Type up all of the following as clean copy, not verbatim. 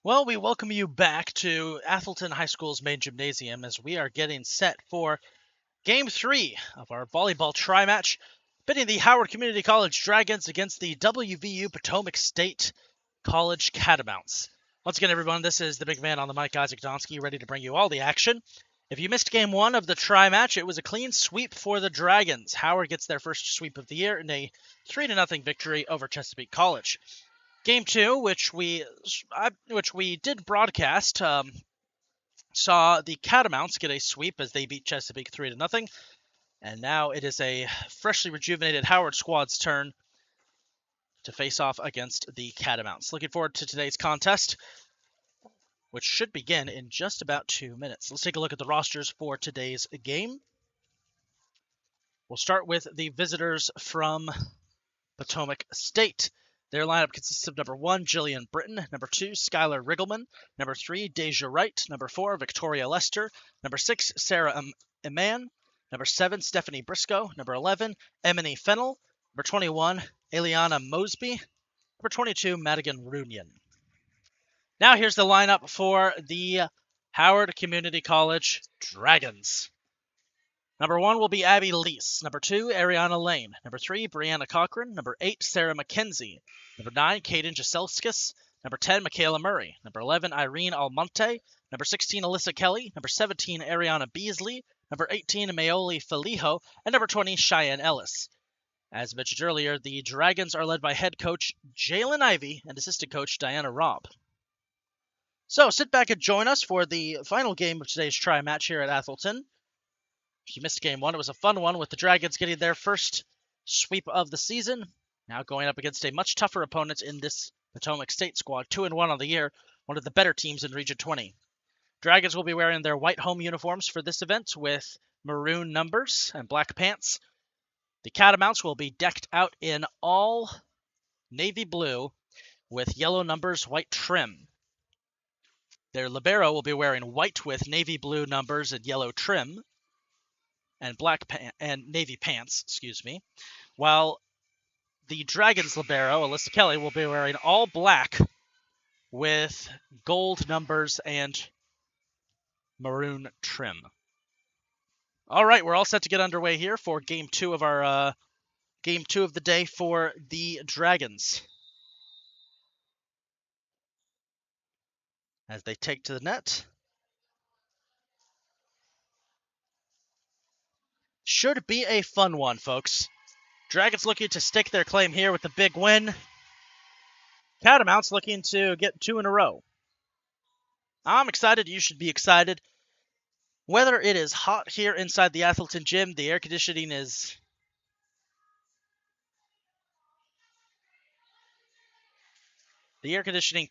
Well, we welcome you back to Athelton High School's main gymnasium as we are getting set for Game 3 of our volleyball tri-match, pitting the Howard Community College Dragons against the WVU Potomac State College Catamounts. Once again, everyone, this is the big man on the mic, Isaac Donsky, ready to bring you all the action. If you missed Game 1 of the tri-match, it was a clean sweep for the Dragons. Howard gets their first sweep of the year in a 3-0 victory over Chesapeake College. Game 2, which we did broadcast, saw the Catamounts get a sweep as they beat Chesapeake 3-0, and now it is a freshly rejuvenated Howard squad's turn to face off against the Catamounts. Looking forward to today's contest, which should begin in just about 2 minutes. Let's take a look at the rosters for today's game. We'll start with the visitors from Potomac State. Their lineup consists of number 1, Jillian Britton, number 2, Skylar Riggleman, number 3, Deja Wright, number 4, Victoria Lester, number 6, Sarah Eman, number 7, Stephanie Briscoe, number 11, Emily Fennell, number 21, Eliana Mosby, number 22, Madigan Runyon. Now here's the lineup for the Howard Community College Dragons. Number 1 will be Abby Lease. Number 2, Ariana Lane. Number 3, Brianna Cochran. Number 8, Sarah McKenzie. Number 9, Kaden Jaselskas. Number 10, Michaela Murray. Number 11, Irene Almonte. Number 16, Alyssa Kelly. Number 17, Ariana Beasley. Number 18, Maoli Felijo. And number 20, Cheyenne Ellis. As mentioned earlier, the Dragons are led by head coach Jalen Ivey and assistant coach Diana Robb. So sit back and join us for the final game of today's tri-match here at Athelton. If you missed Game 1, it was a fun one with the Dragons getting their first sweep of the season. Now going up against a much tougher opponent in this Potomac State squad, 2-1 on the year, one of the better teams in Region 20. Dragons will be wearing their white home uniforms for this event with maroon numbers and black pants. The Catamounts will be decked out in all navy blue with yellow numbers, white trim. Their libero will be wearing white with navy blue numbers and yellow trim. And navy pants, while the Dragons libero, Alyssa Kelly, will be wearing all black with gold numbers and maroon trim. All right, we're all set to get underway here for Game 2 of our Game 2 of the day for the Dragons. As they take to the net. Should be a fun one, folks. Dragons looking to stake their claim here with the big win. Catamounts looking to get 2 in a row. I'm excited. You should be excited. Whether it is hot here inside the Athelton gym, the air conditioning is... air conditioning,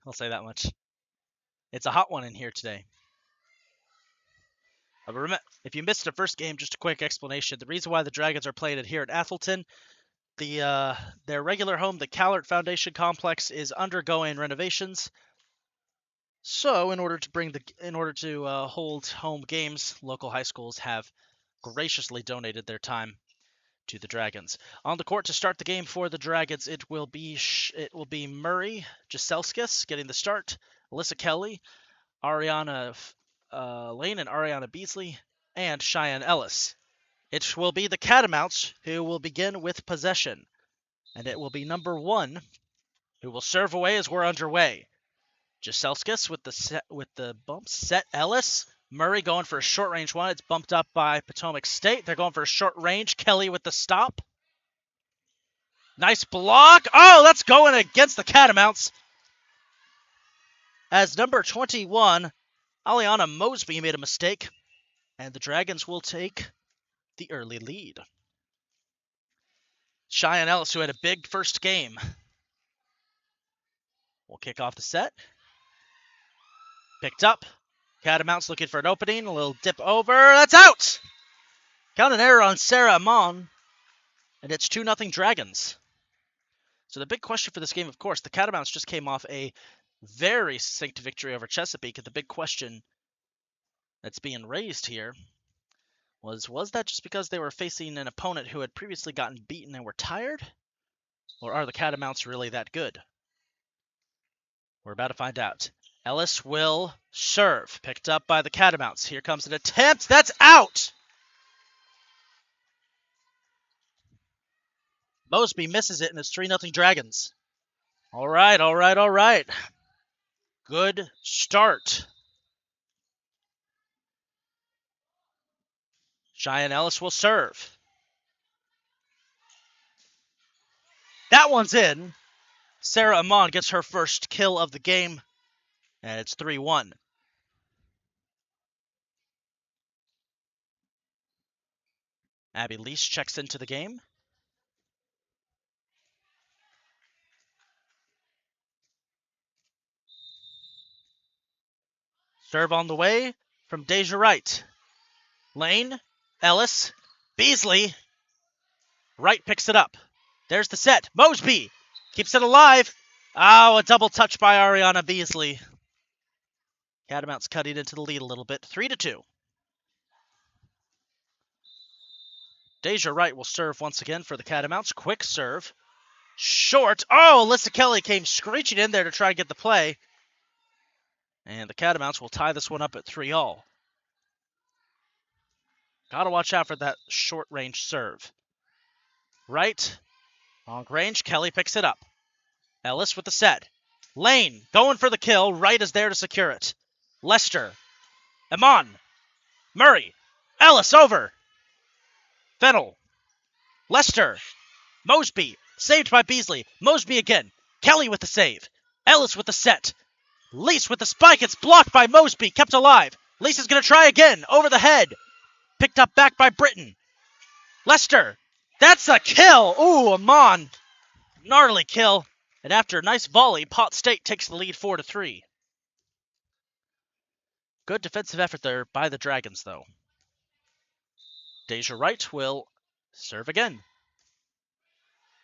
I'll say that much. It's a hot one in here today. If you missed the first game, just a quick explanation. The reason why the Dragons are playing it here at Athelton, their regular home, the Callert Foundation Complex, is undergoing renovations. So, in order to hold home games, local high schools have graciously donated their time to the Dragons. On the court to start the game for the Dragons, it will be Murray Jaselskas getting the start, Alyssa Kelly, Ariana Lane and Ariana Beasley, and Cheyenne Ellis. It will be the Catamounts who will begin with possession, and it will be number 1 who will serve away as we're underway. Jaselskas with the bump set Ellis. Murray going for a short range one. It's bumped up by Potomac State. They're going for a short range. Kelly with the stop. Nice block. Oh, that's going against the Catamounts. As number 21, Aliana Mosby made a mistake, and the Dragons will take the early lead. Cheyenne Ellis, who had a big first game, will kick off the set. Picked up. Catamounts looking for an opening. A little dip over. That's out! Count an error on Sarah Amon, and it's 2-0 Dragons. So the big question for this game, of course, the Catamounts just came off a very succinct victory over Chesapeake. And the big question that's being raised here was that just because they were facing an opponent who had previously gotten beaten and were tired? Or are the Catamounts really that good? We're about to find out. Ellis will serve. Picked up by the Catamounts. Here comes an attempt. That's out! Mosby misses it, and it's 3-0 Dragons. All right. Good start. Cheyenne Ellis will serve. That one's in. Sarah Amon gets her first kill of the game, and it's 3-1. Abby Lease checks into the game. Serve on the way from Deja Wright. Lane, Ellis, Beasley. Wright picks it up. There's the set. Mosby keeps it alive. Oh, a double touch by Ariana Beasley. Catamounts cutting into the lead a little bit. 3-2. Deja Wright will serve once again for the Catamounts. Quick serve. Short. Oh, Alyssa Kelly came screeching in there to try and get the play. And the Catamounts will tie this one up at 3-all. Gotta watch out for that short-range serve. Wright. Long range. Kelly picks it up. Ellis with the set. Lane going for the kill. Wright is there to secure it. Lester. Amon. Murray. Ellis over. Fennel. Lester. Mosby. Saved by Beasley. Mosby again. Kelly with the save. Ellis with the set. Lease with the spike. It's blocked by Mosby. Kept alive. Lease is going to try again. Over the head. Picked up back by Britton. Lester. That's a kill. Ooh, Amon. Gnarly kill. And after a nice volley, Pot State takes the lead 4-3. Good defensive effort there by the Dragons, though. Deja Wright will serve again.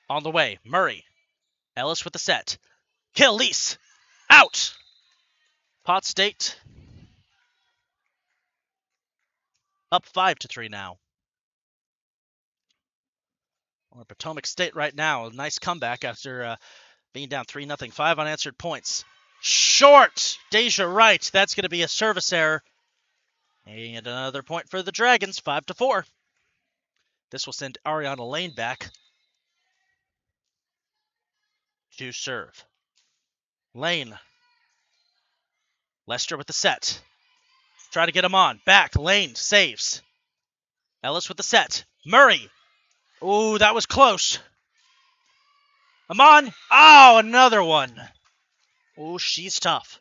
On the way, Murray. Ellis with the set. Kill Lease. Out. Pot State up 5-3 now. Or Potomac State right now. A nice comeback after being down 3-0. 5 unanswered points. Short. Deja Wright. That's going to be a service error. And another point for the Dragons. 5-4. This will send Ariana Lane back to serve. Lane. Lester with the set. Try to get him on. Back. Lane saves. Ellis with the set. Murray. Ooh, that was close. Amon. Oh, another one. Ooh, she's tough.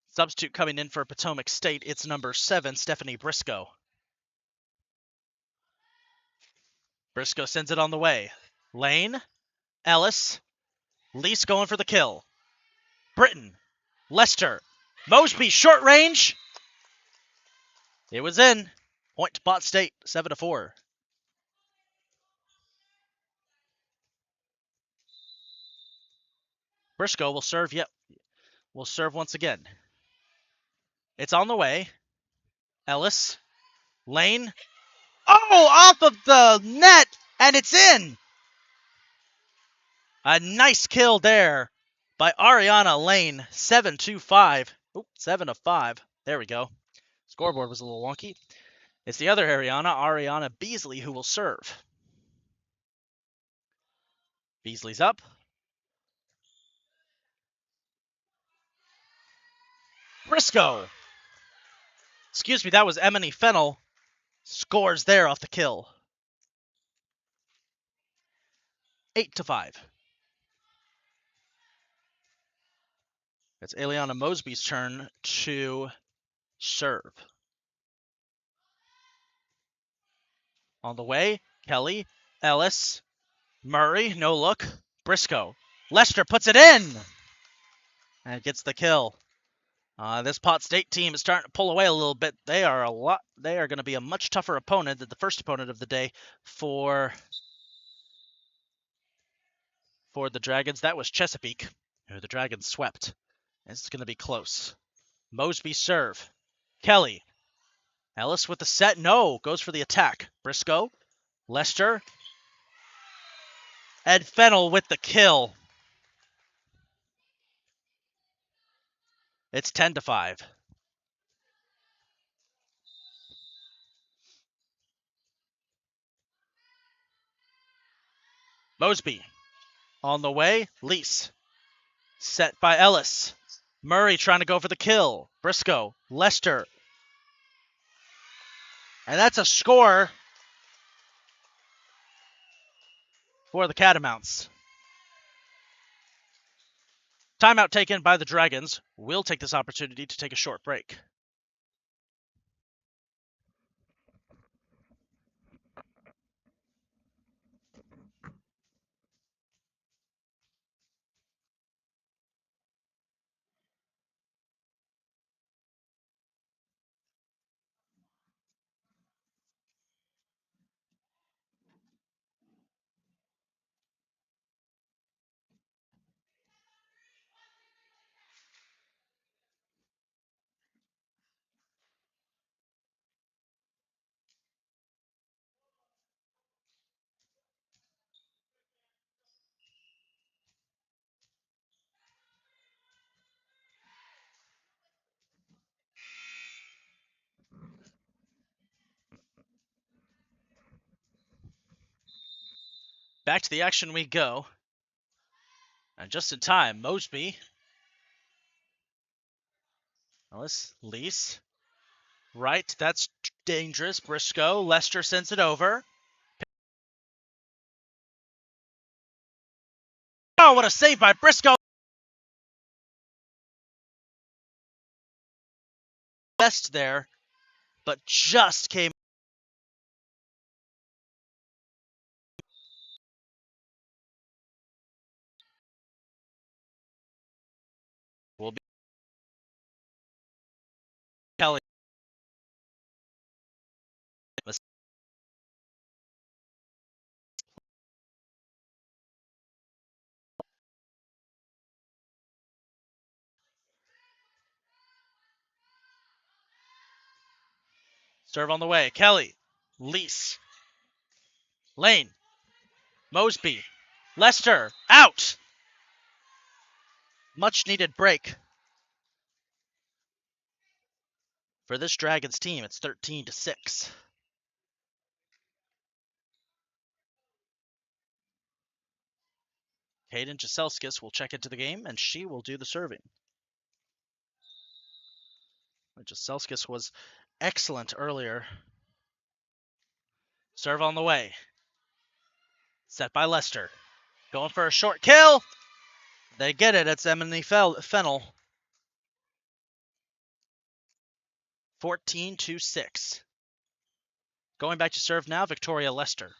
Substitute coming in for Potomac State. It's number 7, Stephanie Briscoe. Briscoe sends it on the way. Lane. Ellis. Lease going for the kill. Britton. Lester. Mosby, short range. It was in. Point to Pot State, 7-4. Briscoe will serve. Yep. Will serve once again. It's on the way. Ellis. Lane. Oh, off of the net, and it's in. A nice kill there by Ariana Lane. 7-5. Oop, 7-5. There we go. Scoreboard was a little wonky. It's the other Ariana Beasley, who will serve. Beasley's up. Briscoe. Excuse me, that was Emily Fennel. Scores there off the kill. 8-5. It's Eliana Mosby's turn to serve. On the way, Kelly, Ellis, Murray, no look, Briscoe. Lester puts it in and gets the kill. This Pot State team is starting to pull away a little bit. They are going to be a much tougher opponent than the first opponent of the day for the Dragons. That was Chesapeake, who the Dragons swept. It's going to be close. Mosby serve. Kelly. Ellis with the set. No, goes for the attack. Briscoe. Lester. Ed Fennell with the kill. It's 10-5. Mosby on the way. Lease. Set by Ellis. Murray trying to go for the kill. Briscoe. Lester. And that's a score for the Catamounts. Timeout taken by the Dragons. We'll take this opportunity to take a short break. Back to the action we go. And just in time, Mosby. Ellis, Lease. Right, that's dangerous. Briscoe, Lester sends it over. Oh, what a save by Briscoe. Best there, but just came. Will be Kelly. Serve on the way. Kelly. Lease. Lane. Mosby. Lester. Out. Much needed break. For this Dragons team, it's 13-6. Hayden Jaselskis will check into the game, and she will do the serving. Jaselskis was excellent earlier. Serve on the way. Set by Lester. Going for a short kill. They get it. It's Emily Fennell. 14-6. Going back to serve now, Victoria Lester.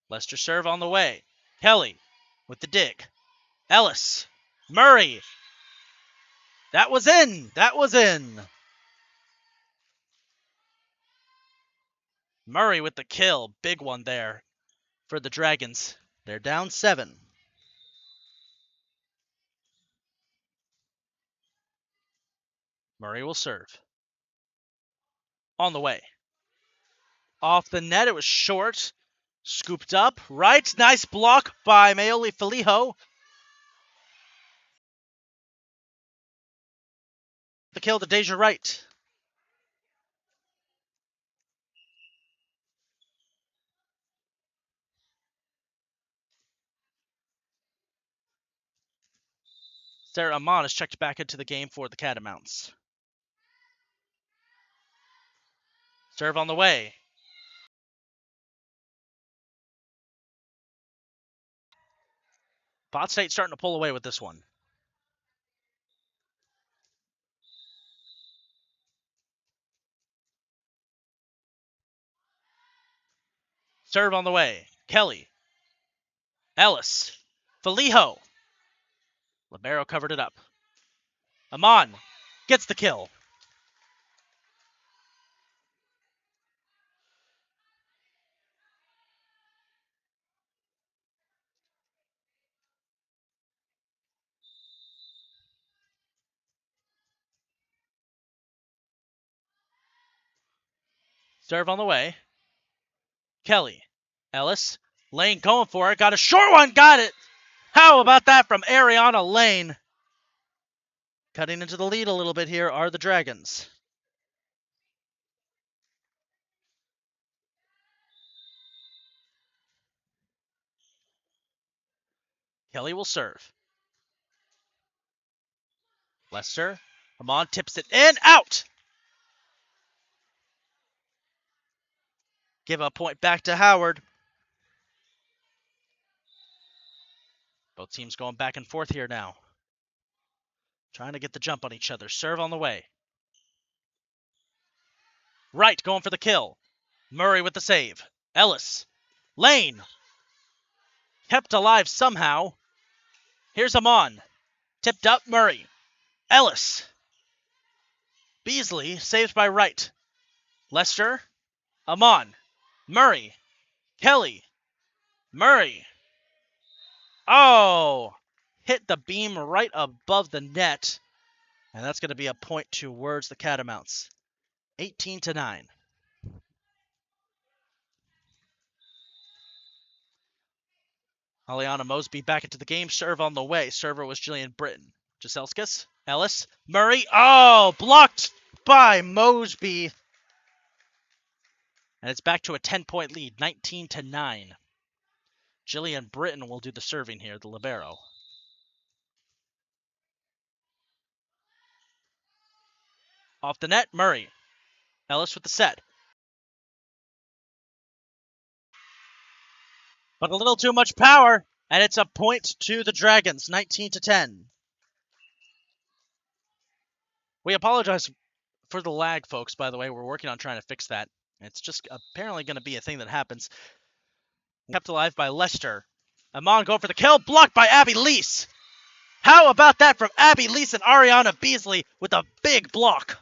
Lester serve on the way. Kelly with the dig. Ellis. Murray. That was in. That was in. Murray with the kill. Big one there for the Dragons. They're down 7. Murray will serve. On the way. Off the net. It was short. Scooped up. Right. Nice block by Maoli Felijo. The kill to Deja Wright. Sarah Amon is checked back into the game for the Catamounts. Serve on the way. Pot State starting to pull away with this one. Serve on the way. Kelly. Ellis. Felijo. Libero covered it up. Amon gets the kill. Serve on the way. Kelly. Ellis. Lane going for it. Got a short one. Got it. How about that from Ariana Lane? Cutting into the lead a little bit here are the Dragons. Kelly will serve. Lester. Amon tips it in. Out! Give a point back to Howard. Both teams going back and forth here now. Trying to get the jump on each other. Serve on the way. Wright going for the kill. Murray with the save. Ellis. Lane. Kept alive somehow. Here's Amon. Tipped up. Murray. Ellis. Beasley saved by Wright. Lester. Amon. Murray. Kelly. Murray. Oh! Hit the beam right above the net. And that's going to be a point towards the Catamounts. 18-9. Aliana Mosby back into the game. Serve on the way. Server was Jillian Britton. Jaselskis. Ellis. Murray. Oh! Blocked by Mosby. And it's back to a 10-point lead. 19-9. Jillian Britton will do the serving here, the libero. Off the net, Murray. Ellis with the set. But a little too much power, and it's a point to the Dragons, 19-10. We apologize for the lag, folks, by the way. We're working on trying to fix that. It's just apparently going to be a thing that happens. Kept alive by Lester. Amon going for the kill, blocked by Abby Lease. How about that from Abby Lease and Ariana Beasley with a big block?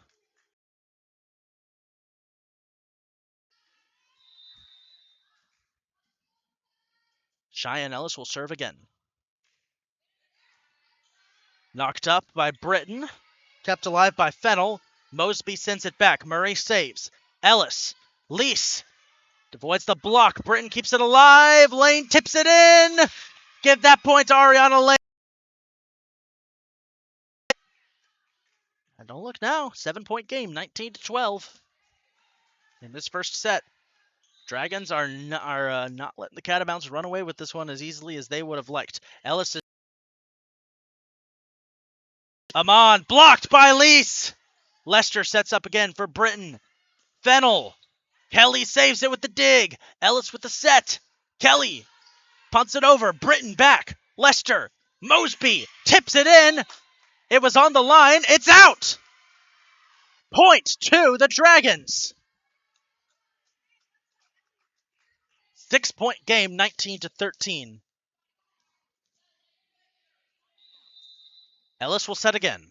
Cheyenne Ellis will serve again. Knocked up by Britton. Kept alive by Fennell. Mosby sends it back. Murray saves. Ellis. Lease. Avoids the block. Britton keeps it alive. Lane tips it in. Give that point to Ariana Lane. And don't look now. 7-point game. 19-12. In this first set. Dragons are not letting the Catamounts run away with this one as easily as they would have liked. Ellis is... Amon, blocked by Lease. Lester sets up again for Britton. Fennell. Kelly saves it with the dig. Ellis with the set. Kelly punts it over. Britton back. Lester. Mosby tips it in. It was on the line. It's out. Point to the Dragons. 6-point game, 19-13. Ellis will set again.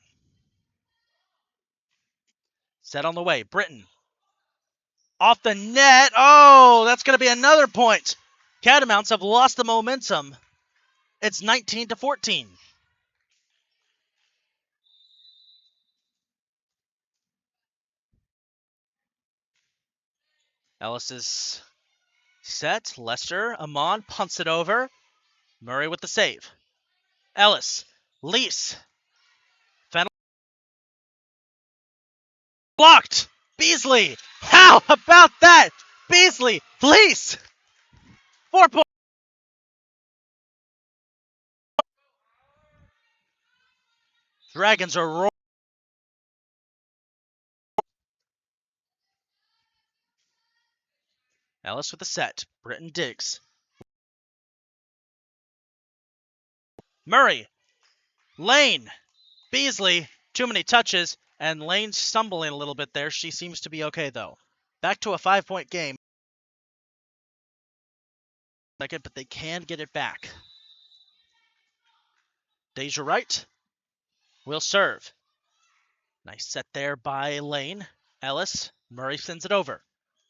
Set on the way. Britton. Off the net. Oh, that's going to be another point. Catamounts have lost the momentum. It's 19-14. Ellis is set. Lester. Amon punts it over. Murray with the save. Ellis. Lease. Fennell. Blocked. Beasley. How about that? Beasley. Lease. 4 points. Dragons are roaring. Ellis with the set. Britton digs. Murray. Lane. Beasley. Too many touches. And Lane's stumbling a little bit there. She seems to be okay, though. Back to a 5-point game. But they can get it back. Deja Wright will serve. Nice set there by Lane. Ellis. Murray sends it over.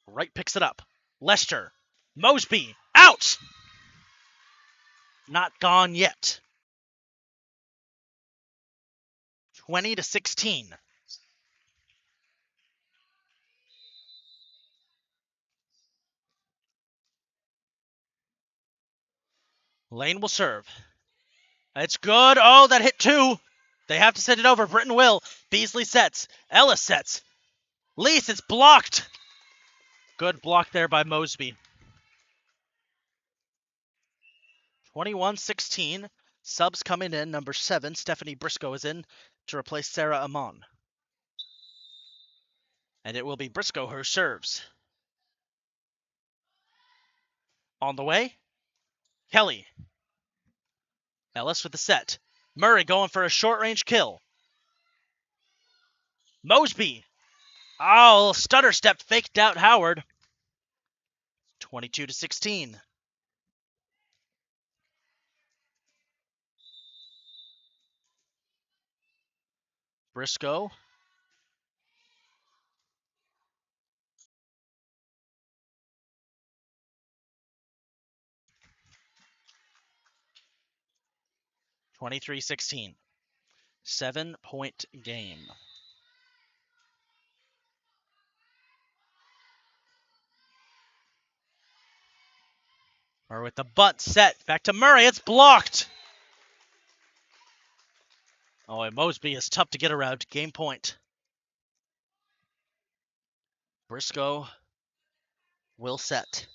Wright picks it up. Lester. Mosby. Out! Not gone yet. 20-16. Lane will serve. It's good. Oh, that hit two. They have to send it over. Britton will. Beasley sets. Ellis sets. Lease, it's blocked. Good block there by Mosby. 21-16. Subs coming in. Number 7, Stephanie Briscoe is in to replace Sarah Amon. And it will be Briscoe who serves. On the way, Kelly. Ellis with the set. Murray going for a short-range kill. Mosby. Oh, stutter step faked out Howard. 22-16. Briscoe. (23-16). 7-point game. Murray with the butt set. Back to Murray. It's blocked. Oh, and Mosby is tough to get around. Game point. Briscoe will set.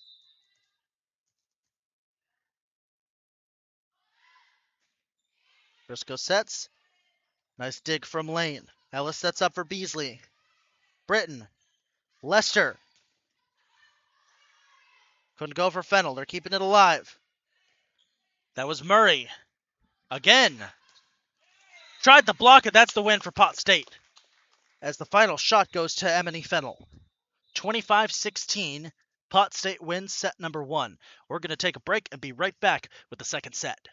Briscoe sets. Nice dig from Lane. Ellis sets up for Beasley. Britton. Lester. Couldn't go for Fennell. They're keeping it alive. That was Murray. Again. Tried the block, and that's the win for Pot State. As the final shot goes to Emily Fennell. 25-16. Pot State wins set number 1. We're going to take a break and be right back with the second set.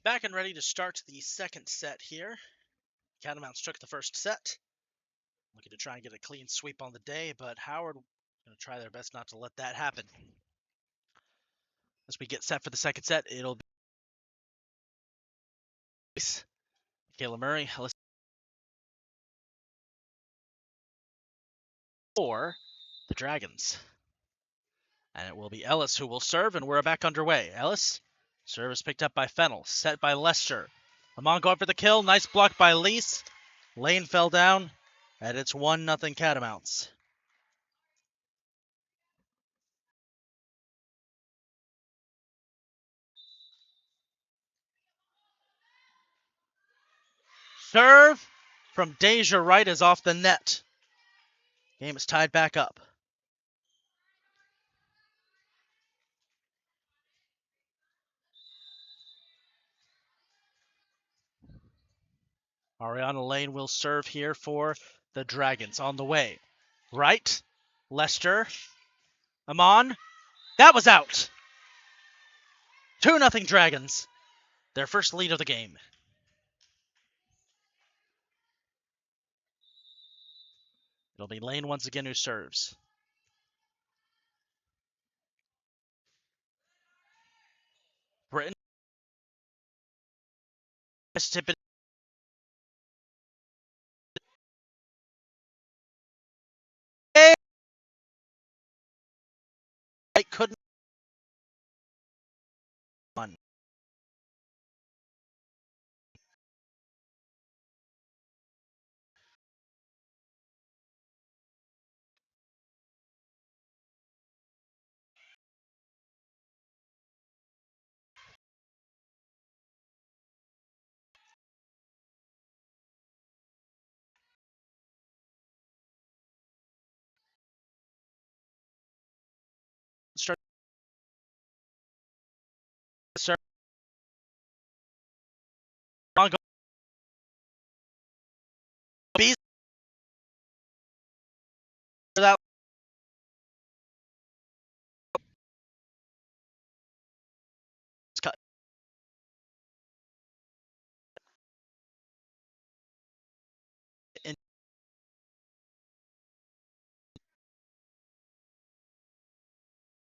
Back and ready to start the second set here. Catamounts took the first set. Looking to try and get a clean sweep on the day, but Howard going to try their best not to let that happen. As we get set for the second set, it'll be Kayla Murray for the Dragons. And it will be Ellis who will serve, and we're back underway. Ellis, service picked up by Fennel, set by Lester. Amon going for the kill, nice block by Lease. Lane fell down, and it's 1-0 Catamounts. Serve from Deja Wright is off the net. Game is tied back up. Ariana Lane will serve here for the Dragons on the way. Right, Lester, Amon, that was out. 2-0 Dragons, their first lead of the game. It'll be Lane once again who serves. Britton. Tip it. I couldn't. Start. Serve. On go. Bees. That. Cut. In.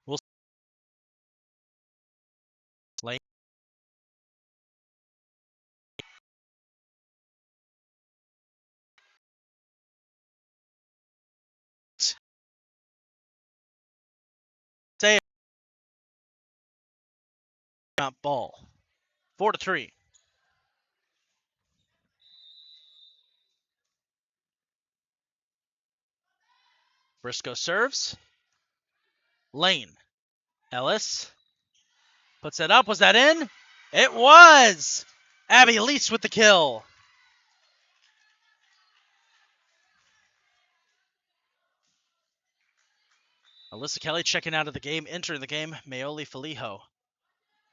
We'll. Lane. Stay. Ball. 4-3. Briscoe serves. Lane. Ellis. Puts it up. Was that in? It was! Abby Lease with the kill. Alyssa Kelly checking out of the game. Entering the game, Maoli Felijo.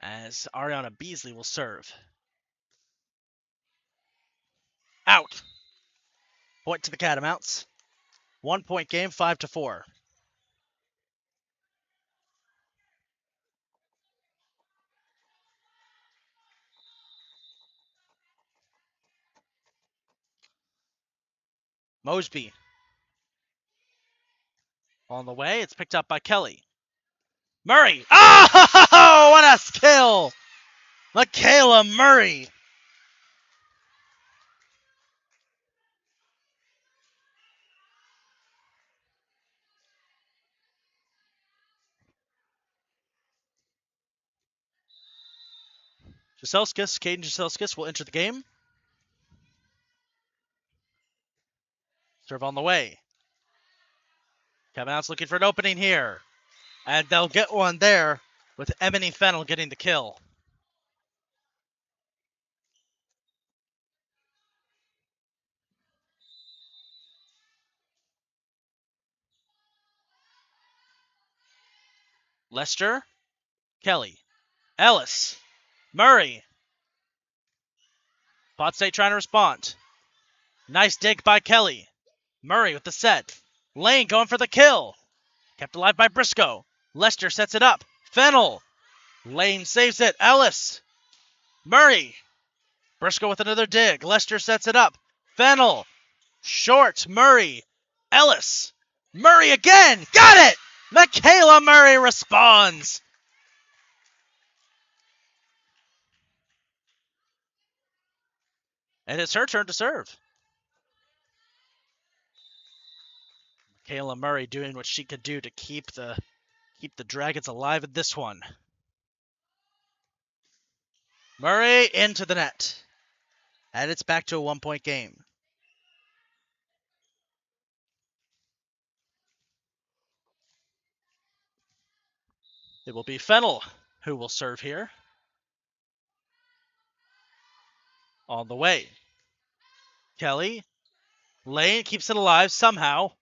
As Ariana Beasley will serve. Out. Point to the Catamounts. 1 point game, 5-4. Mosby. On the way, it's picked up by Kelly. Murray. Oh, what a skill! Michaela Murray. Caden Jaselskis will enter the game. Serve on the way. Catamounts looking for an opening here. And they'll get one there with Emily Fennel getting the kill. Lester, Kelly, Ellis, Murray. Pot State trying to respond. Nice dig by Kelly. Murray with the set. Lane going for the kill. Kept alive by Briscoe. Lester sets it up. Fennel. Lane saves it. Ellis. Murray. Briscoe with another dig. Lester sets it up. Fennel. Short. Murray. Ellis. Murray again. Got it! Michaela Murray responds. And it's her turn to serve. Michaela Murray doing what she could do to keep the Dragons alive in this one. Murray into the net. And it's back to a 1-point game. It will be Fennel who will serve here. On the way. Kelly. Lane keeps it alive somehow.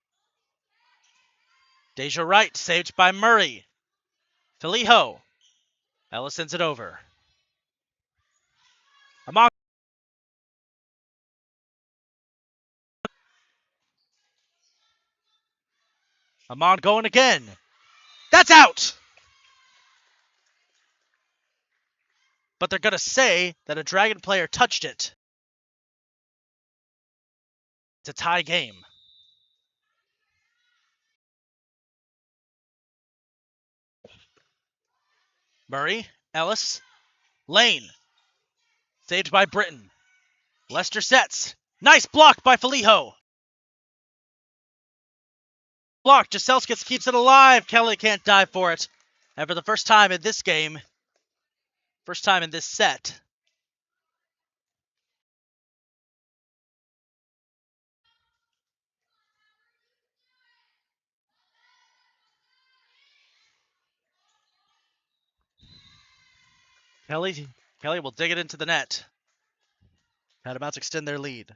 Deja Wright saved by Murray. Filiho. Ellis sends it over. Amon going again. That's out! But they're going to say that a Dragon player touched it. It's a tie game. Murray, Ellis, Lane. Saved by Britton. Lester sets. Nice block by Filiho. Block. Jaselskis keeps it alive. Kelly can't dive for it. And for the first time in this game, first time in this set, Kelly will dig it into the net. Catamounts extend their lead.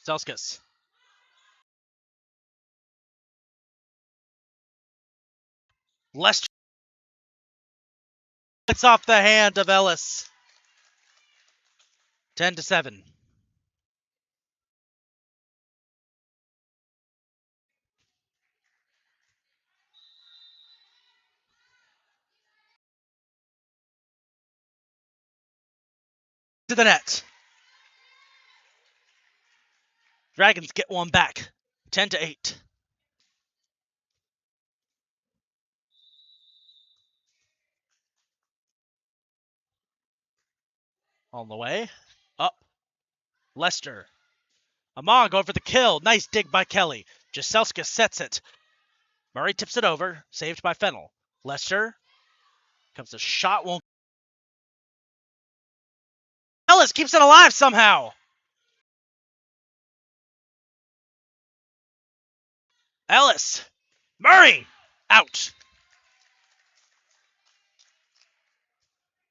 Selskis. Lester. It's off the hand of Ellis. 10-7. To the net. Dragons get one back. 10-8. On the way. Up. Lester. Amon going for the kill. Nice dig by Kelly. Jaselska sets it. Murray tips it over. Saved by Fennel. Lester. Comes a shot. Won't. Ellis keeps it alive somehow. Ellis. Murray. Out.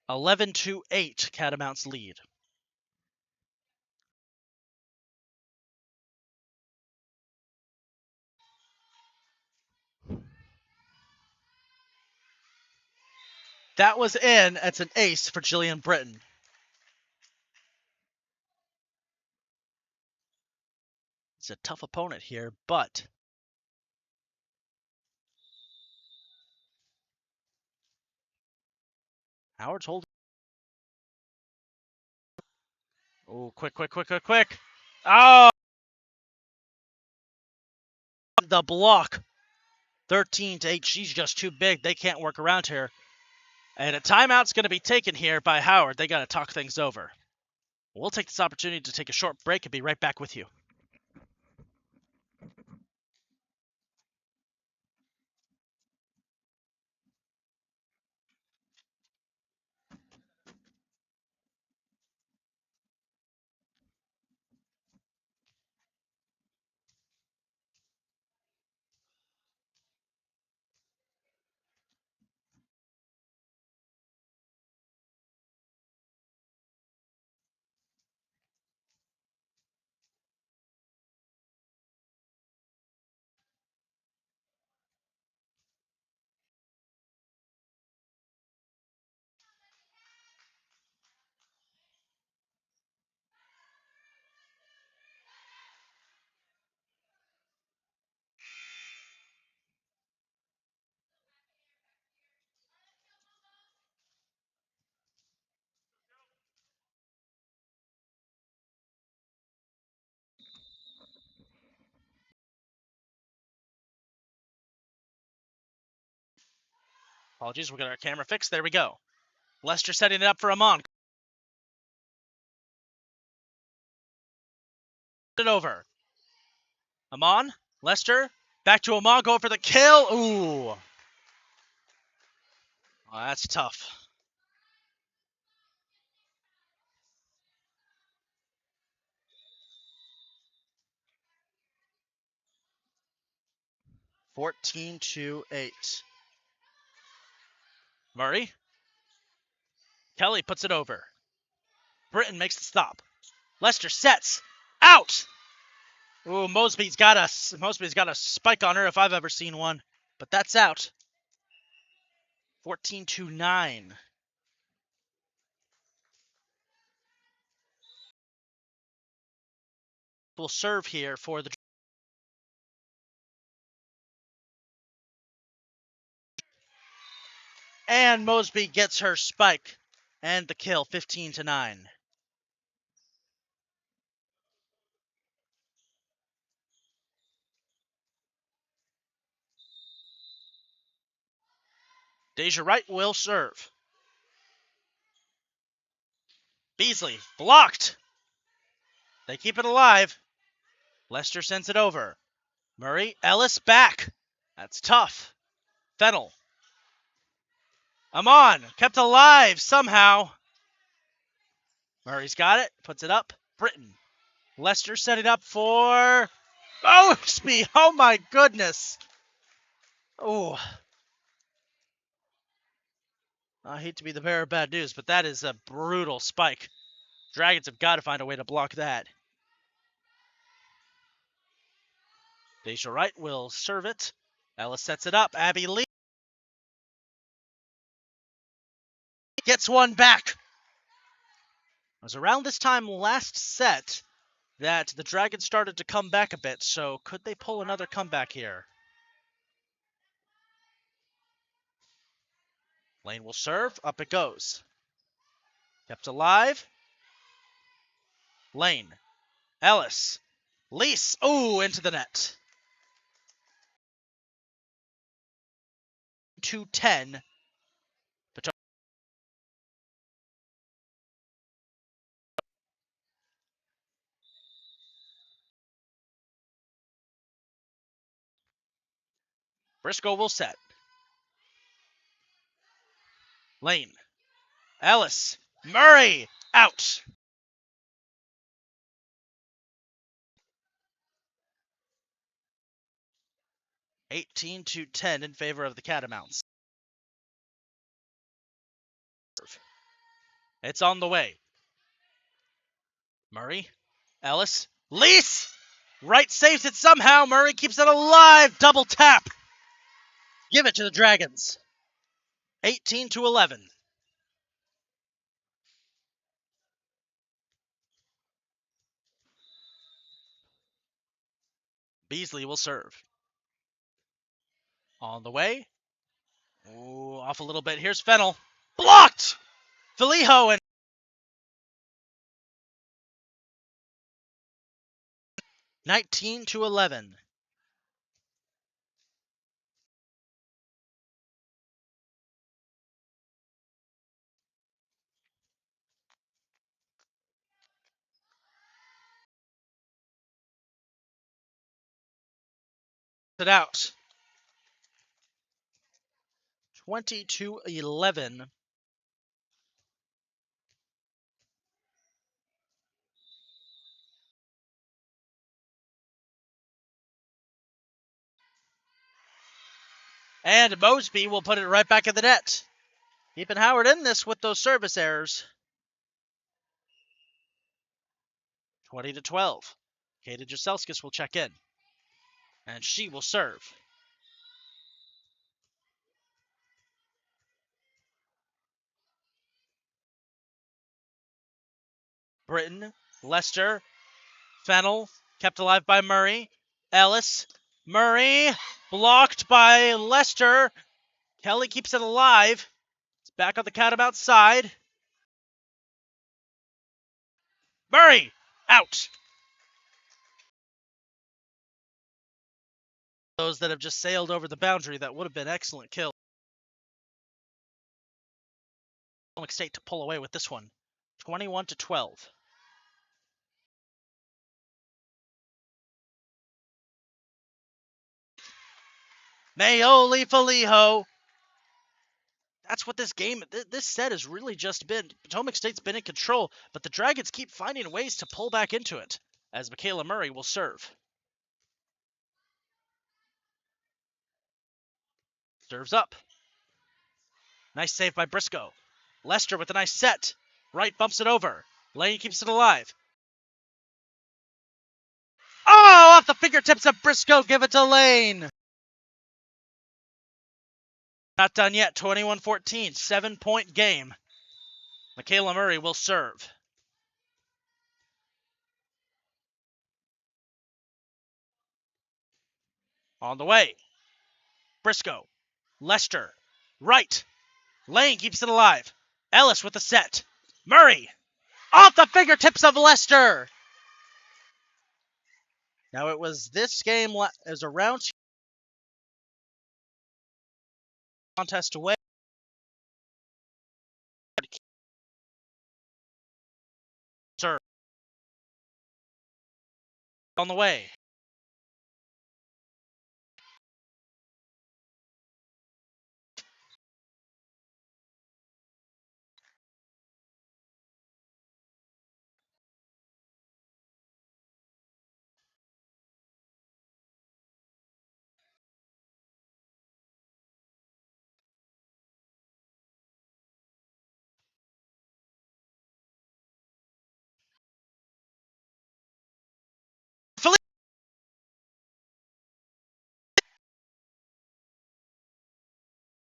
11-8. Catamounts lead. That was in. It's an ace for Jillian Britton. It's a tough opponent here, but Howard's holding. Oh, quick. Oh! The block. 13-8. She's just too big. They can't work around her. And a timeout's going to be taken here by Howard. They got to talk things over. We'll take this opportunity to take a short break and be right back with you. Apologies, we'll get our camera fixed. There we go. Lester setting it up for Amon. It over. Amon, Lester, back to Amon, going for the kill. Ooh. Oh, that's tough. (14-8). Murray. Kelly puts it over. Britton makes the stop. Lester sets. Out! Ooh, Mosby's got a spike on her if I've ever seen one. But that's out. 14-9. Will serve here for the... And Mosby gets her spike. And the kill, 15-9. Deja Wright will serve. Beasley, blocked. They keep it alive. Lester sends it over. Murray, Ellis back. That's tough. Fennel. Amon, kept alive somehow. Murray's got it, puts it up. Britton. Lester setting up for Mosby. Oh my goodness. Oh. I hate to be the bearer of bad news, but that is a brutal spike. Dragons have got to find a way to block that. Deja Wright will serve it. Ellis sets it up. Abby Lee gets one back. It was around this time last set that the Dragons started to come back a bit, so could they pull another comeback here? Lane will serve. Up it goes. Kept alive. Lane. Ellis. Lease. Ooh, into the net. 2-10. Potomac. Briscoe will set. Lane. Ellis. Murray. Out. (18-10) in favor of the Catamounts. It's on the way. Murray. Ellis. Lease. Wright saves it somehow. Murray keeps it alive. Double tap. Give it to the Dragons. 18-11. Beasley will serve. On the way. Ooh, off a little bit. Here's Fennel. Blocked! Felijo and 19-11. It out. 20-11. And Mosby will put it right back in the net. Keeping Howard in this with those service errors. 20-12. Kata Jaselskis will check in. And she will serve. Britton, Lester, Fennel, kept alive by Murray. Ellis, Murray, blocked by Lester. Kelly keeps it alive. It's back on the Catamount side. Murray, out. Those that have just sailed over the boundary, that would have been excellent kill. Potomac State to pull away with this one, 21-12. Mayoli Faliho. That's what this game, this set has really just been. Potomac State's been in control, but the Dragons keep finding ways to pull back into it, as Michaela Murray will serve. Serves up. Nice save by Briscoe. Lester with a nice set. Wright bumps it over. Lane keeps it alive. Oh, off the fingertips of Briscoe. Give it to Lane. Not done yet. 21-14. 7-point game. Michaela Murray will serve. On the way. Briscoe. Lester. Wright. Lane keeps it alive. Ellis with the set. Murray. Off the fingertips of Lester. Now it was this game as a round two contest away. Serve. On the way.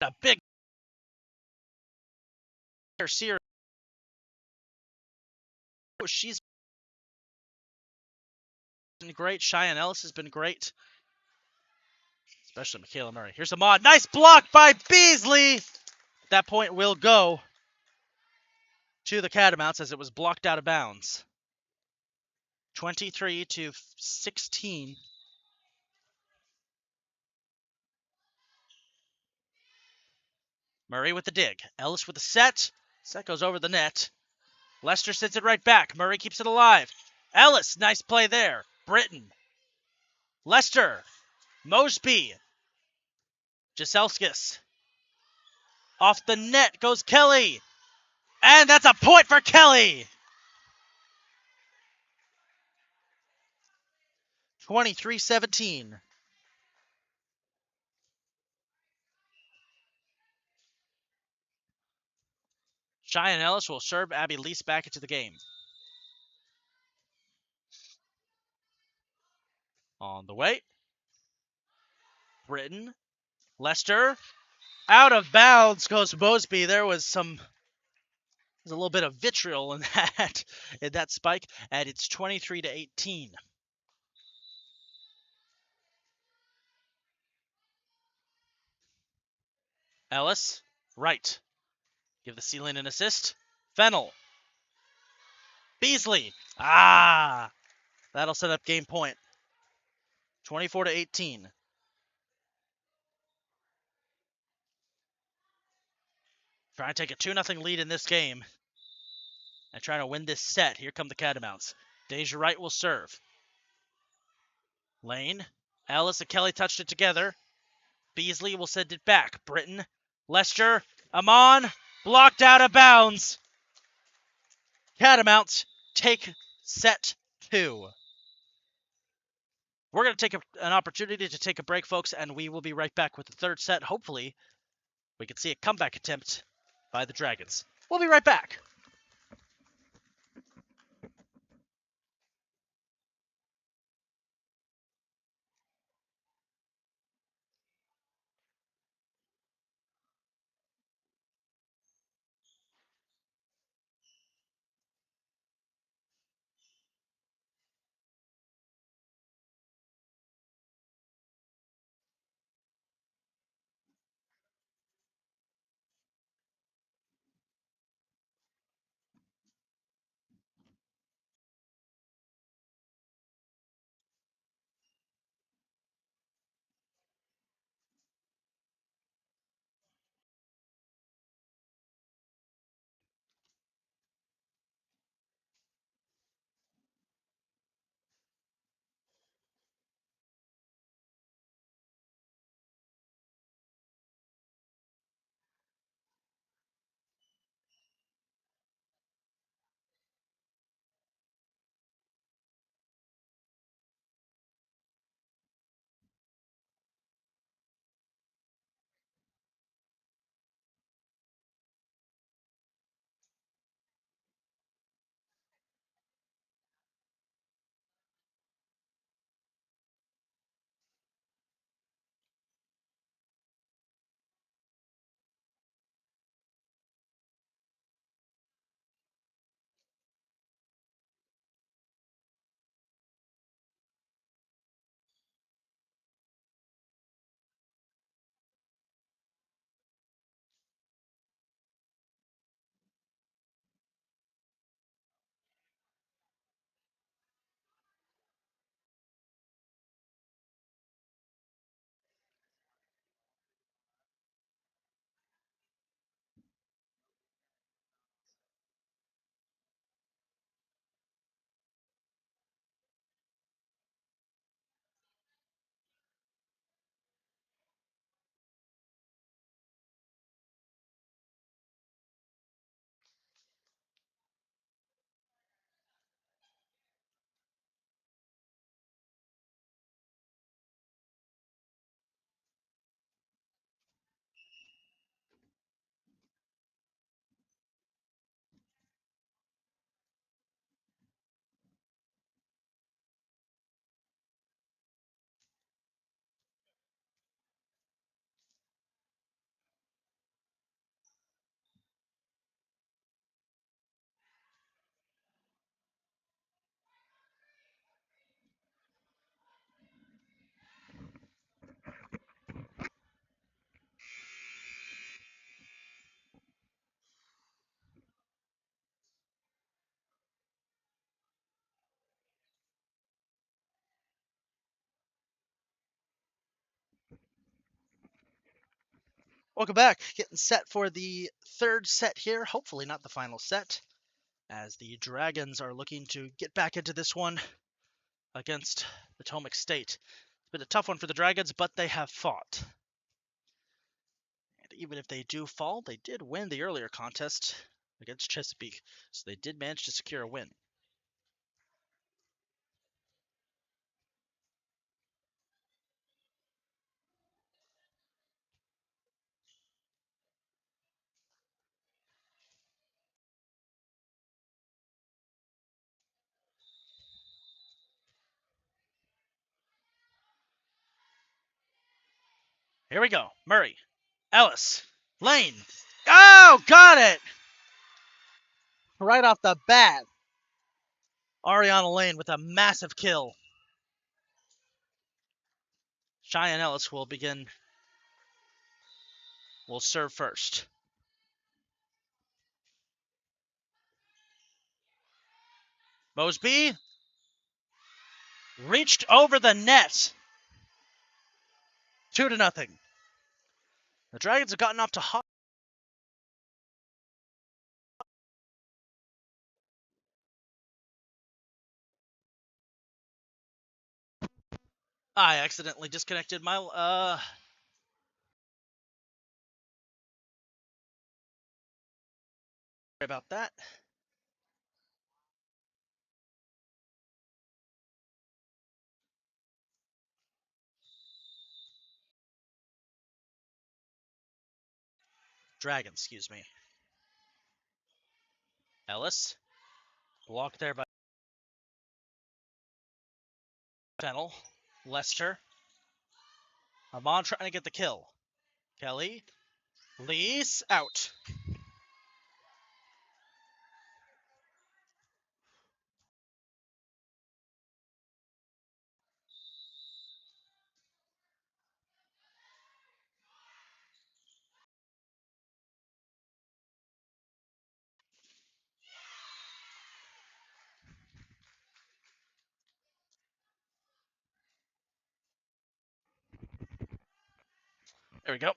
A big series. She's been great. Cheyenne Ellis has been great. Especially Michaela Murray. Here's a mod. Nice block by Beasley. That point will go to the Catamounts as it was blocked out of bounds. 23-16. Murray with the dig. Ellis with the set. Set goes over the net. Lester sends it right back. Murray keeps it alive. Ellis, nice play there. Britton. Lester. Mosby. Jaselskis. Off the net goes Kelly. And that's a point for Kelly. 23-17. Cheyenne Ellis will serve Abby Lease back into the game. On the way. Britton. Lester. Out of bounds goes Mosby. There was a little bit of vitriol in that spike, and it's 23-18. Ellis, right. Give the ceiling an assist. Fennel. Beasley. That'll set up game point. 24-18. Trying to take a 2-0 lead in this game. And trying to win this set. Here come the Catamounts. Deja Wright will serve. Lane. Ellis and Kelly touched it together. Beasley will send it back. Britton. Lester. Amon. Blocked out of bounds. Catamounts take set 2. We're going to take an opportunity to take a break, folks, and we will be right back with the third set. Hopefully, we can see a comeback attempt by the Dragons. We'll be right back. Welcome back. Getting set for the third set here. Hopefully not the final set, as the Dragons are looking to get back into this one against Potomac State. It's been a tough one for the Dragons, but they have fought. And even if they do fall, they did win the earlier contest against Chesapeake, so they did manage to secure a win. Here we go. Murray, Ellis, Lane. Oh, got it! Right off the bat. Ariana Lane with a massive kill. Cheyenne Ellis will serve first. Mosby reached over the net. 2-0. The Dragons have gotten off to hot. I accidentally disconnected my sorry about that. Dragons, excuse me. Ellis, blocked there by Fennel. Lester. Amon trying to get the kill. Kelly. Lease out. There we go.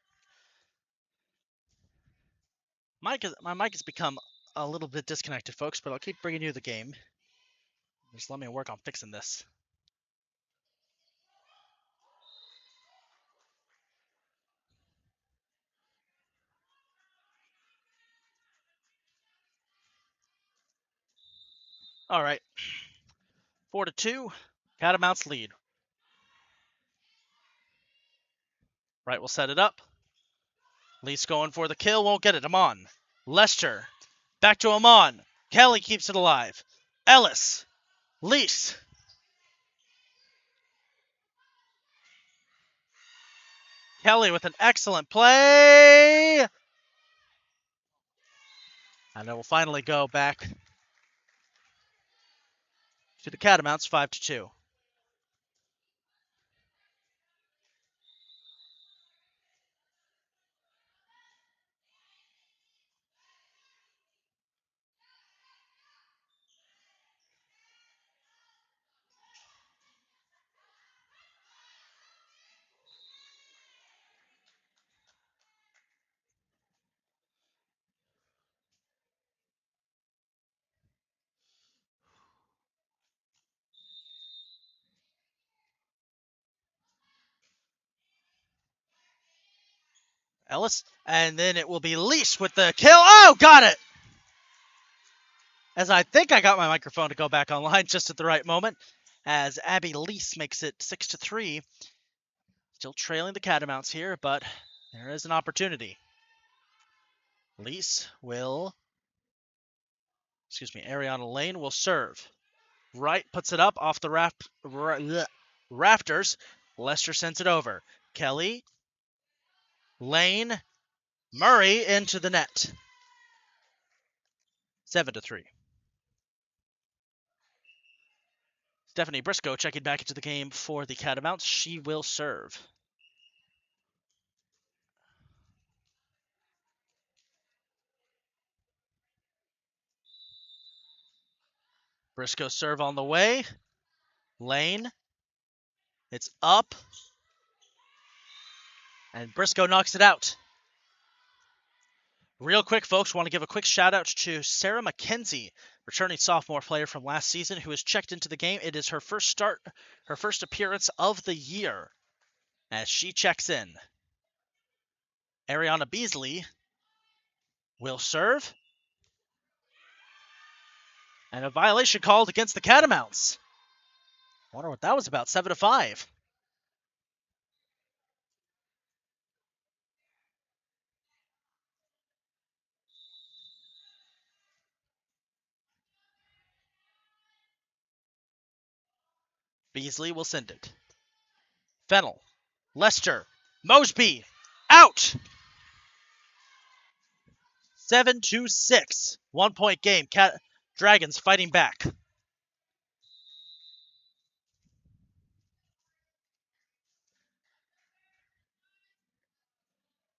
My mic has become a little bit disconnected, folks, but I'll keep bringing you the game. Just let me work on fixing this. All right. 4-2. Catamounts lead. Right, we'll set it up. Lease going for the kill, won't get it. Amon. Lester. Back to Amon. Kelly keeps it alive. Ellis. Lease. Kelly with an excellent play. And it will finally go back to the Catamounts, 5-2. Ellis, and then it will be Lease with the kill. Oh, got it! As I think I got my microphone to go back online just at the right moment, as Abby Lease makes it 6-3. Still trailing the Catamounts here, but there is an opportunity. Lease will, Ariana Lane will serve. Right, puts it up off the rafters. Lester sends it over. Kelly, Lane, Murray into the net. 7-3. Stephanie Briscoe checking back into the game for the Catamounts. She will serve. Briscoe serve on the way. Lane. It's up. And Briscoe knocks it out. Real quick, folks, want to give a quick shout out to Sarah McKenzie, returning sophomore player from last season, who has checked into the game. It is her first appearance of the year as she checks in. Ariana Beasley will serve. And a violation called against the Catamounts. Wonder what that was about. 7-5. Beasley will send it. Fennel. Lester. Mosby. Out! 7-6. 1 point game. Dragons fighting back.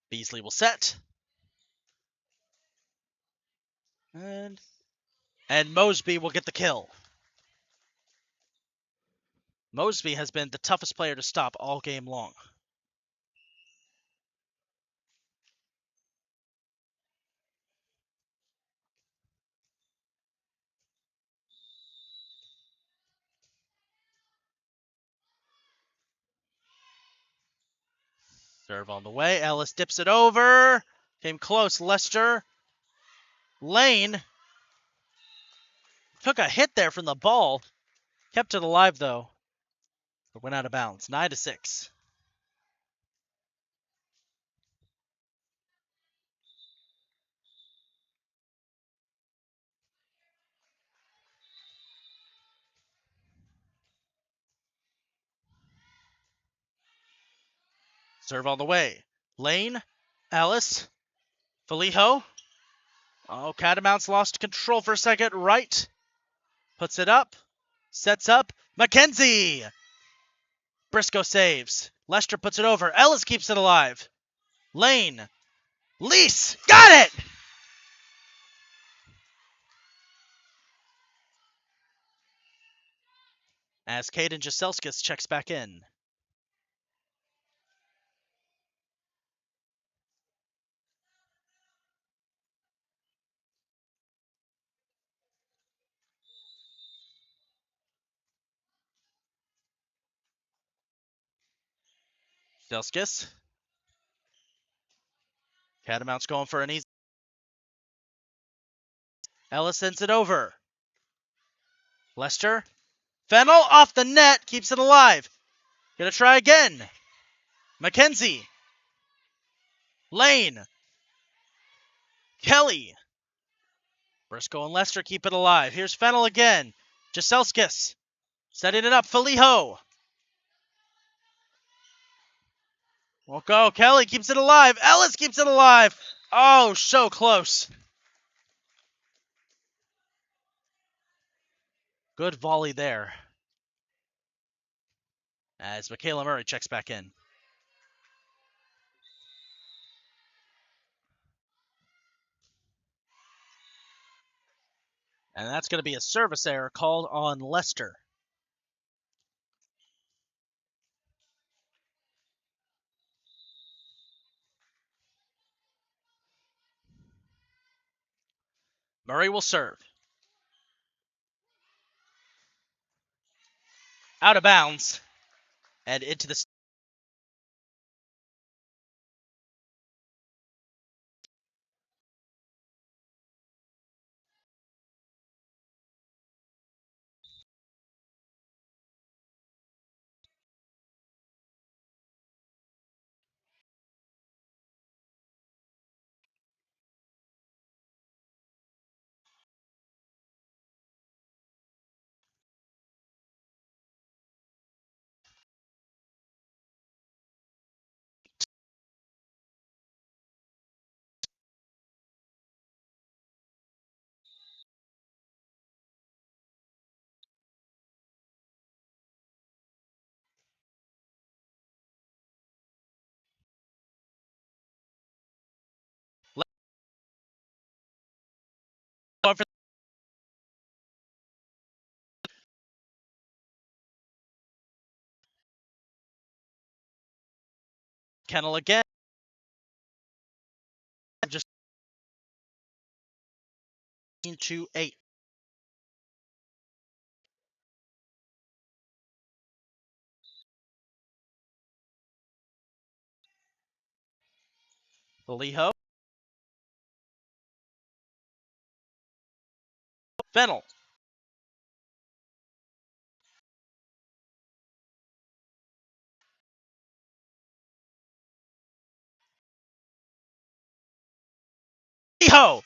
Beasley will set. And Mosby will get the kill. Mosby has been the toughest player to stop all game long. Serve on the way. Ellis dips it over. Came close. Lester. Lane. Took a hit there from the ball. Kept it alive, though. But went out of bounds. 9-6. Serve on the way. Lane. Ellis. Felijo. Oh, Catamounts lost control for a second. Right. Puts it up. Sets up. McKenzie. Briscoe saves. Lester puts it over. Ellis keeps it alive. Lane. Lease. Got it! As Caden Jaselskis checks back in. Jaselskis. Catamounts going for an easy. Ellis sends it over. Lester. Fennel off the net. Keeps it alive. Gonna try again. McKenzie. Lane. Kelly. Briscoe and Lester keep it alive. Here's Fennel again. Jaselskis. Setting it up. Felijo. Won't go. Kelly keeps it alive. Ellis keeps it alive. Oh, so close. Good volley there. As Michaela Murray checks back in. And that's going to be a service error called on Lester. Murray will serve. Out of bounds. And into the going for Kennel again. Just 14-8. Liho. Fennel. Liho.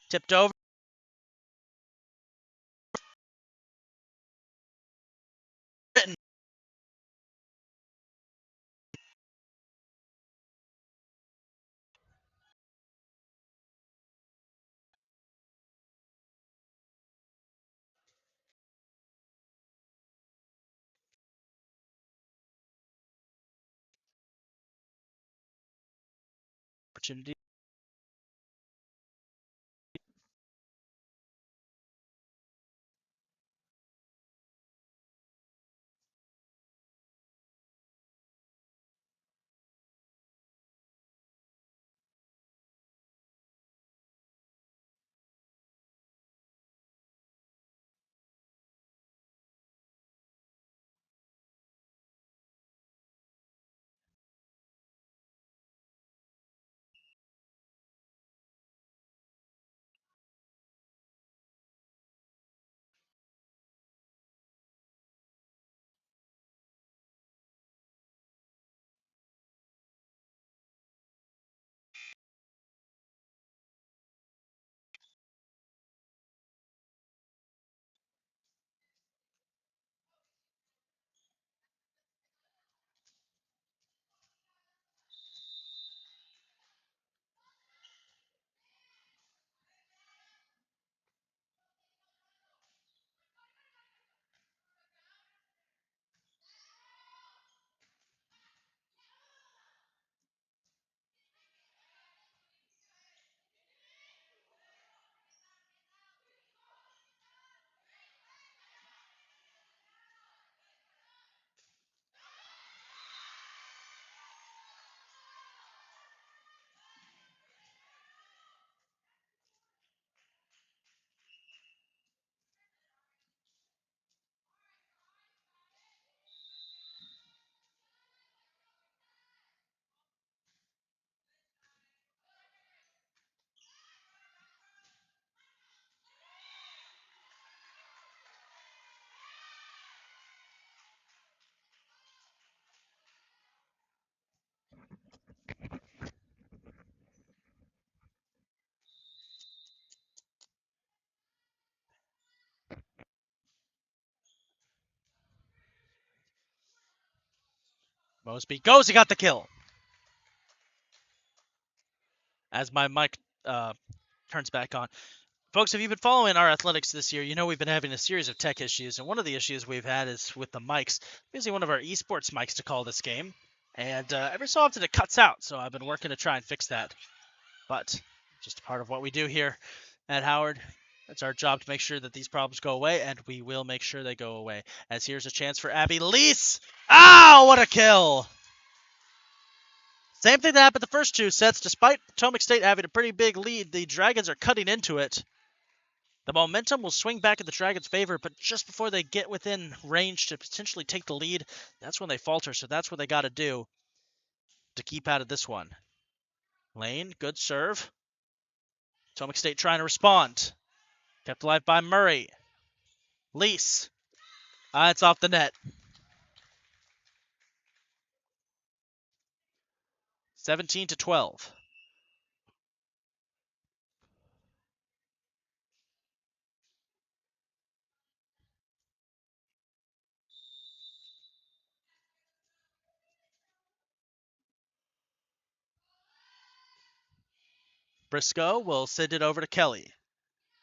Tipped over. Opportunity. Mosby goes. He got the kill. As my mic turns back on. Folks, if you've been following our athletics this year, you know we've been having a series of tech issues, and one of the issues we've had is with the mics. I'm using one of our esports mics to call this game, and every so often it cuts out, so I've been working to try and fix that. But just part of what we do here at Howard. It's our job to make sure that these problems go away, and we will make sure they go away. As here's a chance for Abby Lease. Ow, what a kill! Same thing that happened the first two sets. Despite Potomac State having a pretty big lead, the Dragons are cutting into it. The momentum will swing back in the Dragons' favor, but just before they get within range to potentially take the lead, that's when they falter. So that's what they got to do to keep out of this one. Lane, good serve. Potomac State trying to respond. Kept alive by Murray. Lease. It's off the net. 17-12. Briscoe will send it over to Kelly.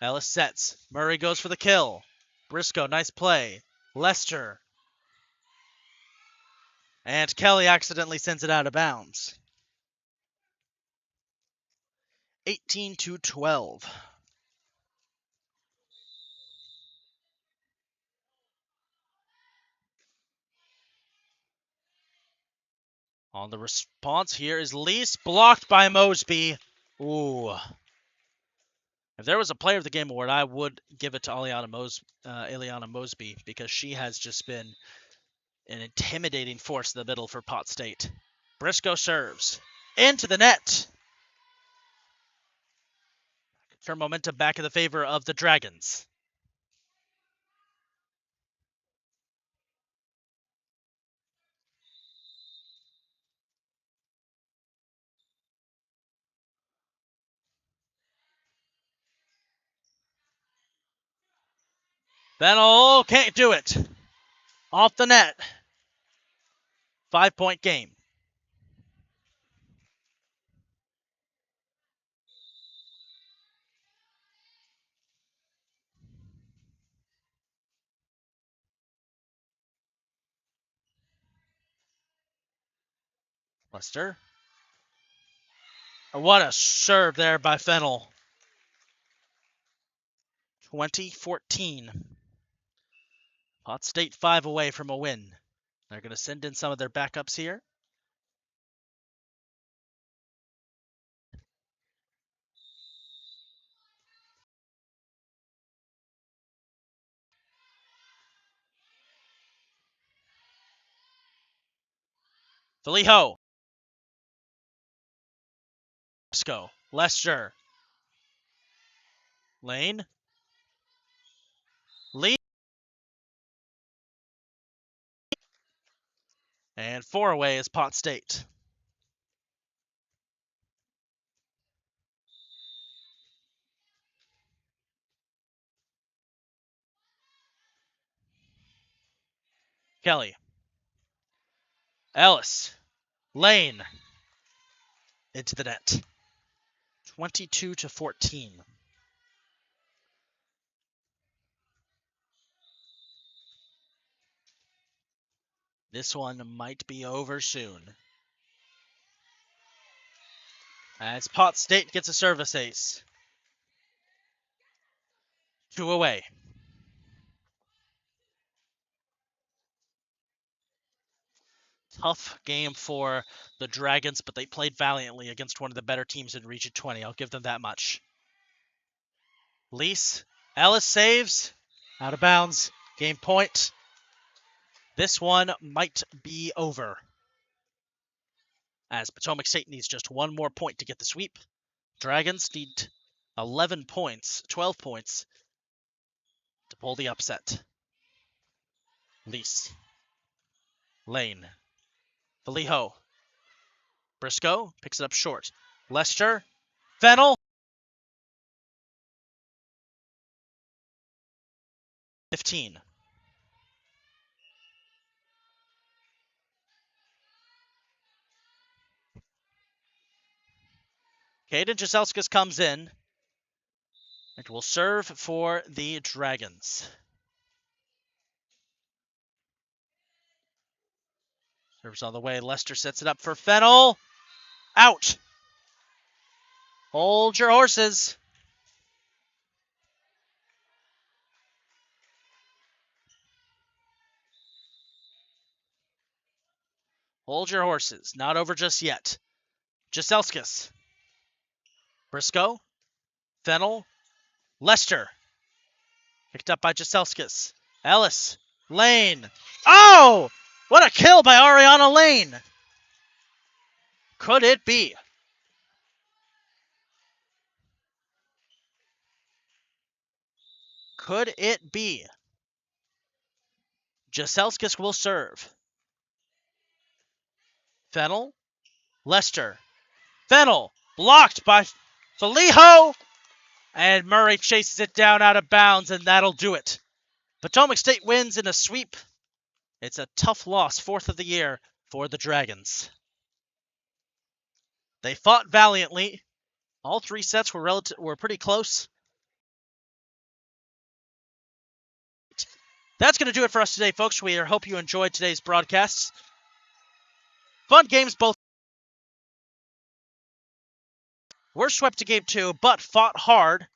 Ellis sets. Murray goes for the kill. Briscoe, nice play. Lester. And Kelly accidentally sends it out of bounds. 18-12. On the response here is Lease, blocked by Mosby. Ooh. If there was a Player of the Game award, I would give it to Aliana Mosby because she has just been an intimidating force in the middle for Pot State. Briscoe serves. Into the net. Turn momentum back in the favor of the Dragons. Fennel can't do it. Off the net. 5-point game. Lester. What a serve there by Fennel. 2014. Pot State 5 away from a win. They're going to send in some of their backups here. Felijo. Briscoe. Lester. Lane. Lee. And 4 away is Pot State. Kelly. Ellis. Lane. Into the net. 22-14. This one might be over soon. As Pot State gets a service ace. 2 away. Tough game for the Dragons, but they played valiantly against one of the better teams in Region 20. I'll give them that much. Lease. Ellis saves. Out of bounds. Game point. This one might be over, as Potomac State needs just one more point to get the sweep. Dragons need 11 points, 12 points to pull the upset. Lease. Lane. Felijo. Briscoe picks it up short. Lester. Fennel. 15. Caden Jaselskas comes in and will serve for the Dragons. Serves on the way. Lester sets it up for Fennel. Out. Hold your horses. Hold your horses. Not over just yet. Jaselskas. Briscoe. Fennel. Lester. Picked up by Jaselskas. Ellis. Lane. Oh! What a kill by Ariana Lane. Could it be? Could it be? Jaselskas will serve. Fennel. Lester. Fennel. Blocked by Felijo. And Murray chases it down out of bounds, and that'll do it. Potomac State wins in a sweep. It's a tough loss, 4th of the year for the Dragons. They fought valiantly All three sets were pretty close. That's going to do it for us today, folks. We hope you enjoyed today's broadcasts. Fun games both. Were swept to game 2, but fought hard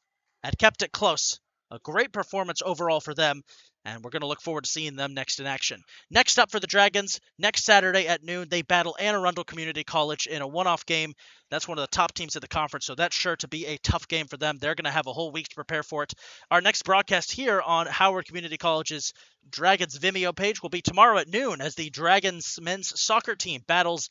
and kept it close. A great performance overall for them, and we're going to look forward to seeing them next in action. Next up for the Dragons, next Saturday at noon, they battle Anne Arundel Community College in a one-off game. That's one of the top teams in the conference, so that's sure to be a tough game for them. They're going to have a whole week to prepare for it. Our next broadcast here on Howard Community College's Dragons Vimeo page will be tomorrow at noon as the Dragons men's soccer team battles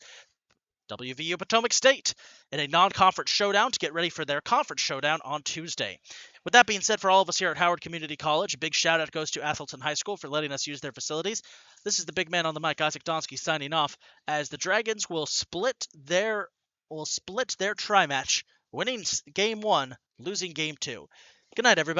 WVU Potomac State in a non-conference showdown to get ready for their conference showdown on Tuesday. With that being said, for all of us here at Howard Community College, a big shout out goes to Athelton High School for letting us use their facilities. This is the big man on the mic, Isaac Donsky, signing off as the Dragons will split their tri-match, winning game 1, losing game 2. Good night, everybody.